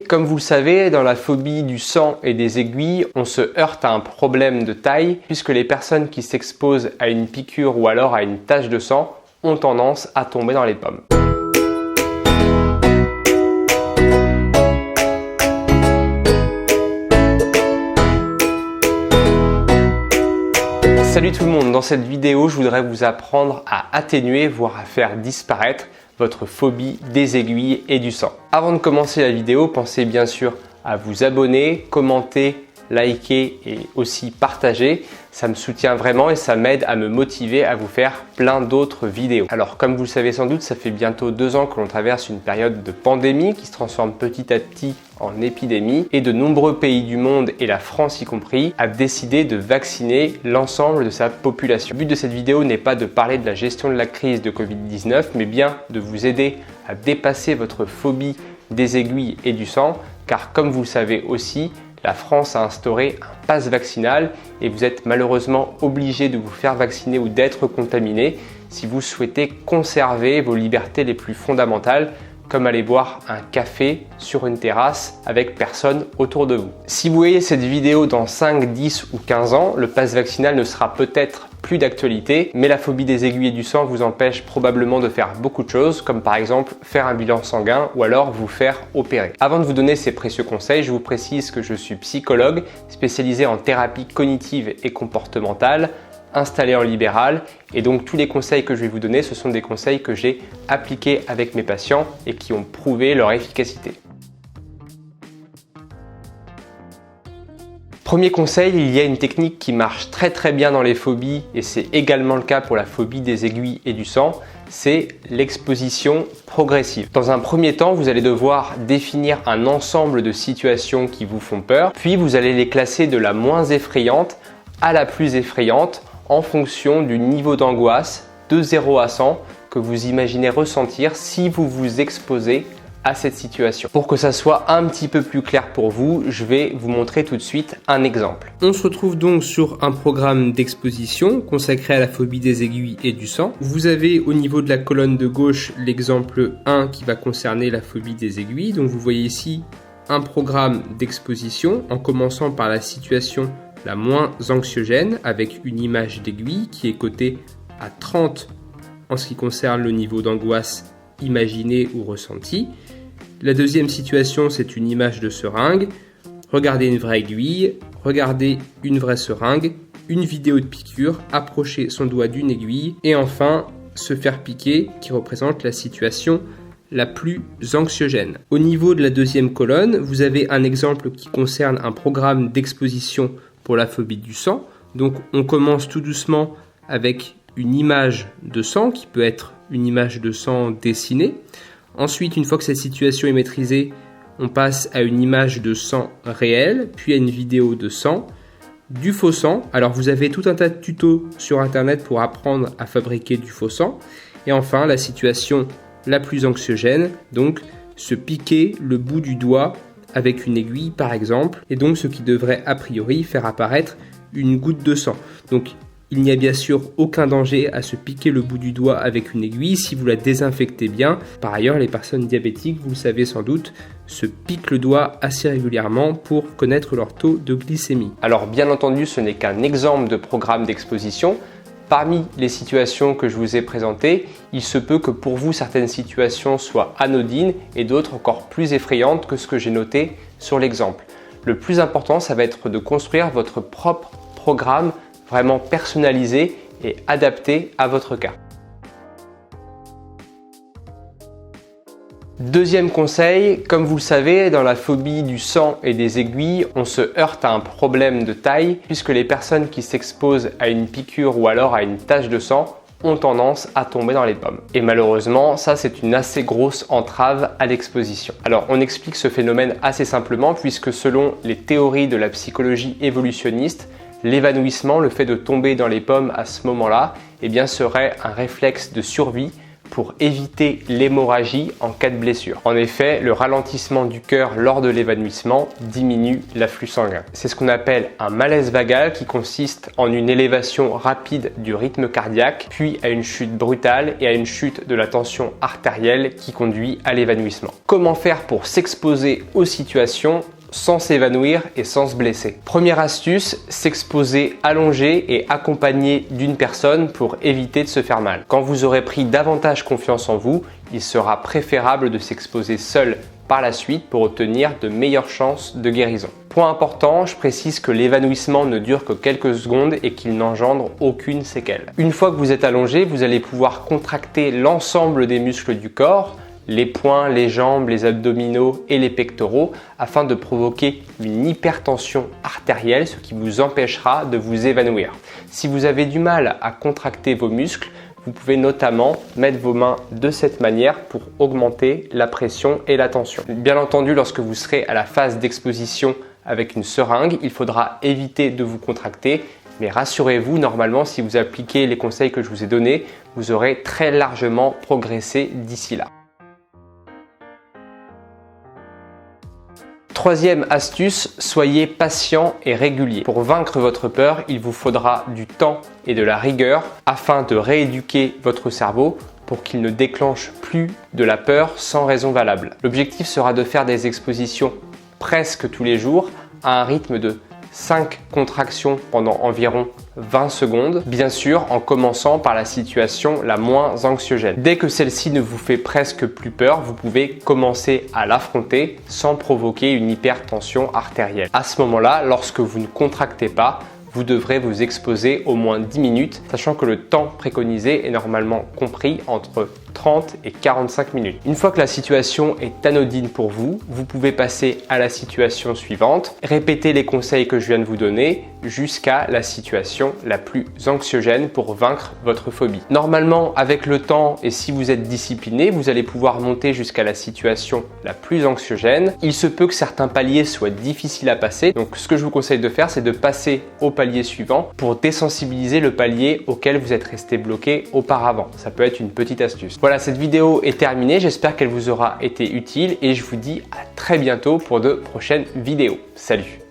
Comme vous le savez, dans la phobie du sang et des aiguilles, on se heurte à un problème de taille puisque les personnes qui s'exposent à une piqûre ou alors à une tache de sang ont tendance à tomber dans les pommes. Salut tout le monde, dans cette vidéo, je voudrais vous apprendre à atténuer, voire à faire disparaître votre phobie des aiguilles et du sang. Avant de commencer la vidéo, pensez bien sûr à vous abonner, commenter, liker et aussi partager. Ça me soutient vraiment et ça m'aide à me motiver à vous faire plein d'autres vidéos. Alors comme vous le savez sans doute, ça fait bientôt 2 ans que l'on traverse une période de pandémie qui se transforme petit à petit en épidémie et de nombreux pays du monde, et la France y compris, a décidé de vacciner l'ensemble de sa population. Le but de cette vidéo n'est pas de parler de la gestion de la crise de Covid-19, mais bien de vous aider à dépasser votre phobie des aiguilles et du sang, car comme vous le savez aussi, la France a instauré un pass vaccinal et vous êtes malheureusement obligé de vous faire vacciner ou d'être contaminé si vous souhaitez conserver vos libertés les plus fondamentales, comme aller boire un café sur une terrasse avec personne autour de vous. Si vous voyez cette vidéo dans 5, 10 ou 15 ans, le pass vaccinal ne sera peut-être plus d'actualité, mais la phobie des aiguilles et du sang vous empêche probablement de faire beaucoup de choses, comme par exemple faire un bilan sanguin ou alors vous faire opérer. Avant de vous donner ces précieux conseils, je vous précise que je suis psychologue spécialisé en thérapie cognitive et comportementale, installé en libéral, et donc tous les conseils que je vais vous donner, ce sont des conseils que j'ai appliqués avec mes patients et qui ont prouvé leur efficacité. Premier conseil, il y a une technique qui marche très bien dans les phobies et c'est également le cas pour la phobie des aiguilles et du sang, c'est l'exposition progressive. Dans un premier temps, vous allez devoir définir un ensemble de situations qui vous font peur, puis vous allez les classer de la moins effrayante à la plus effrayante en fonction du niveau d'angoisse de 0 à 100 que vous imaginez ressentir si vous vous exposez à cette situation. Pour que ça soit un petit peu plus clair pour vous, je vais vous montrer tout de suite un exemple. On se retrouve donc sur un programme d'exposition consacré à la phobie des aiguilles et du sang. Vous avez au niveau de la colonne de gauche l'exemple 1 qui va concerner la phobie des aiguilles. Donc vous voyez ici un programme d'exposition en commençant par la situation la moins anxiogène avec une image d'aiguille qui est cotée à 30 en ce qui concerne le niveau d'angoisse imaginé ou ressenti. La deuxième situation, c'est une image de seringue. Regardez une vraie aiguille, regardez une vraie seringue, une vidéo de piqûre, approcher son doigt d'une aiguille et enfin se faire piquer qui représente la situation la plus anxiogène. Au niveau de la deuxième colonne, vous avez un exemple qui concerne un programme d'exposition pour la phobie du sang. Donc on commence tout doucement avec une image de sang qui peut être une image de sang dessinée. Ensuite, une fois que cette situation est maîtrisée, on passe à une image de sang réel, puis à une vidéo de sang, du faux sang. Alors vous avez tout un tas de tutos sur internet pour apprendre à fabriquer du faux sang. Et enfin, la situation la plus anxiogène, donc se piquer le bout du doigt avec une aiguille par exemple, et donc ce qui devrait a priori faire apparaître une goutte de sang. Donc il n'y a bien sûr aucun danger à se piquer le bout du doigt avec une aiguille si vous la désinfectez bien. Par ailleurs, les personnes diabétiques, vous le savez sans doute, se piquent le doigt assez régulièrement pour connaître leur taux de glycémie. Alors bien entendu, ce n'est qu'un exemple de programme d'exposition. Parmi les situations que je vous ai présentées, il se peut que pour vous certaines situations soient anodines et d'autres encore plus effrayantes que ce que j'ai noté sur l'exemple. Le plus important, ça va être de construire votre propre programme vraiment personnalisé et adapté à votre cas. Deuxième conseil, comme vous le savez, dans la phobie du sang et des aiguilles, on se heurte à un problème de taille puisque les personnes qui s'exposent à une piqûre ou alors à une tache de sang ont tendance à tomber dans les pommes. Et malheureusement, ça c'est une assez grosse entrave à l'exposition. Alors on explique ce phénomène assez simplement puisque selon les théories de la psychologie évolutionniste, l'évanouissement, le fait de tomber dans les pommes à ce moment-là, eh bien serait un réflexe de survie pour éviter l'hémorragie en cas de blessure. En effet, le ralentissement du cœur lors de l'évanouissement diminue l'afflux sanguin. C'est ce qu'on appelle un malaise vagal qui consiste en une élévation rapide du rythme cardiaque, puis à une chute brutale et à une chute de la tension artérielle qui conduit à l'évanouissement. Comment faire pour s'exposer aux situations sans s'évanouir et sans se blesser? Première astuce, s'exposer allongé et accompagné d'une personne pour éviter de se faire mal. Quand vous aurez pris davantage confiance en vous, il sera préférable de s'exposer seul par la suite pour obtenir de meilleures chances de guérison. Point important, je précise que l'évanouissement ne dure que quelques secondes et qu'il n'engendre aucune séquelle. Une fois que vous êtes allongé, vous allez pouvoir contracter l'ensemble des muscles du corps, les poings, les jambes, les abdominaux et les pectoraux afin de provoquer une hypertension artérielle, ce qui vous empêchera de vous évanouir. Si vous avez du mal à contracter vos muscles, vous pouvez notamment mettre vos mains de cette manière pour augmenter la pression et la tension. Bien entendu, lorsque vous serez à la phase d'exposition avec une seringue, il faudra éviter de vous contracter. Mais rassurez-vous, normalement, si vous appliquez les conseils que je vous ai donnés, vous aurez très largement progressé d'ici là. Troisième astuce, soyez patient et régulier. Pour vaincre votre peur, il vous faudra du temps et de la rigueur afin de rééduquer votre cerveau pour qu'il ne déclenche plus de la peur sans raison valable. L'objectif sera de faire des expositions presque tous les jours à un rythme de 5 contractions pendant environ 20 secondes, bien sûr en commençant par la situation la moins anxiogène. Dès que celle-ci ne vous fait presque plus peur, vous pouvez commencer à l'affronter sans provoquer une hypertension artérielle. À ce moment-là, lorsque vous ne contractez pas, vous devrez vous exposer au moins 10 minutes, sachant que le temps préconisé est normalement compris entre 30 et 45 minutes. Une fois que la situation est anodine pour vous, vous pouvez passer à la situation suivante, répéter les conseils que je viens de vous donner jusqu'à la situation la plus anxiogène pour vaincre votre phobie. Normalement, avec le temps et si vous êtes discipliné, vous allez pouvoir monter jusqu'à la situation la plus anxiogène. Il se peut que certains paliers soient difficiles à passer, donc ce que je vous conseille de faire, c'est de passer au palier suivant pour désensibiliser le palier auquel vous êtes resté bloqué auparavant. Ça peut être une petite astuce. Voilà, cette vidéo est terminée. J'espère qu'elle vous aura été utile et je vous dis à très bientôt pour de prochaines vidéos. Salut!